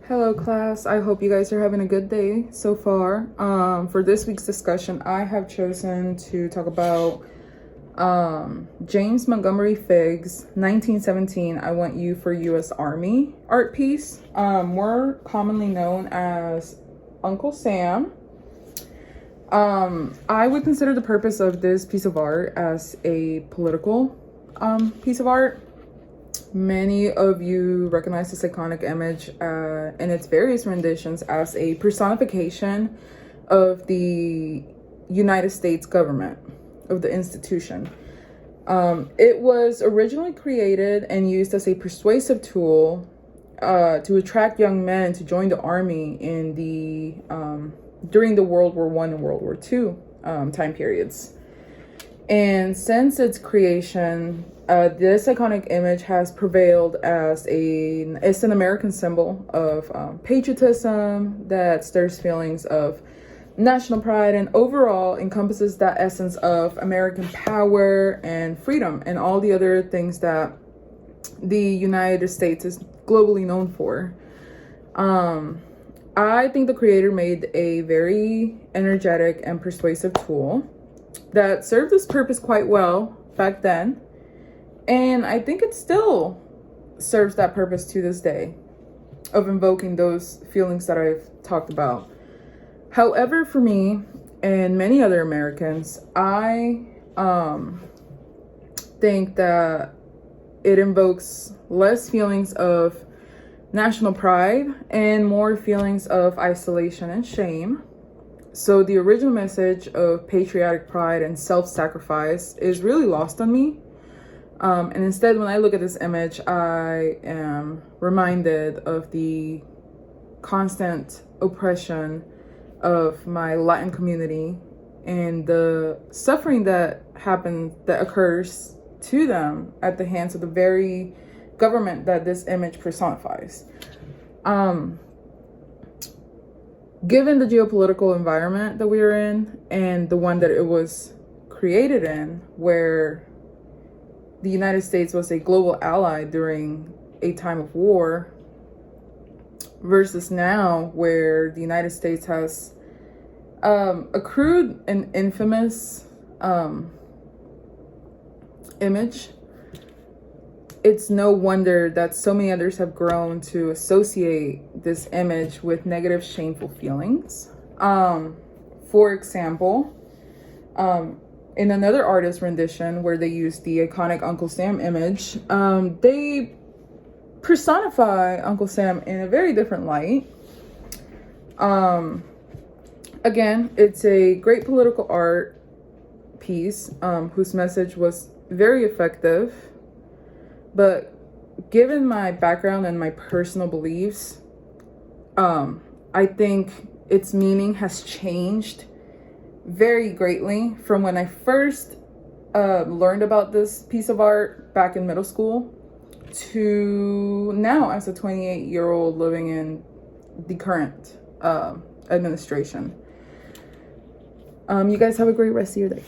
Hello class, I hope you guys are having a good day so far. For this week's discussion, I have chosen to talk about James Montgomery Figg's 1917 I Want You for U.S. Army art piece, more commonly known as Uncle Sam. I would consider the purpose of this piece of art as a political piece of art. Many of you recognize this iconic image in its various renditions as a personification of the United States government, of the institution. It was originally created and used as a persuasive tool to attract young men to join the army in during the World War I and World War II time periods. And since its creation, this iconic image has prevailed as it's an American symbol of patriotism that stirs feelings of national pride and overall encompasses that essence of American power and freedom and all the other things that the United States is globally known for. I think the creator made a very energetic and persuasive tool that served this purpose quite well back then, and I think it still serves that purpose to this day of invoking those feelings that I've talked about. However, for me and many other Americans, I think that it invokes less feelings of national pride and more feelings of isolation and shame. So the original message of patriotic pride and self-sacrifice is really lost on me. And instead, when I look at this image, I am reminded of the constant oppression of my Latin community and the suffering that occurs to them at the hands of the very government that this image personifies. Given the geopolitical environment that we are in and the one that it was created in, where the United States was a global ally during a time of war, versus now where the United States has accrued an infamous image, it's no wonder that so many others have grown to associate this image with negative, shameful feelings. For example, in another artist rendition where they used the iconic Uncle Sam image, they personify Uncle Sam in a very different light. Again, it's a great political art piece whose message was very effective. But given my background and my personal beliefs, I think its meaning has changed very greatly from when I first learned about this piece of art back in middle school to now as a 28-year-old living in the current administration. You guys have a great rest of your day.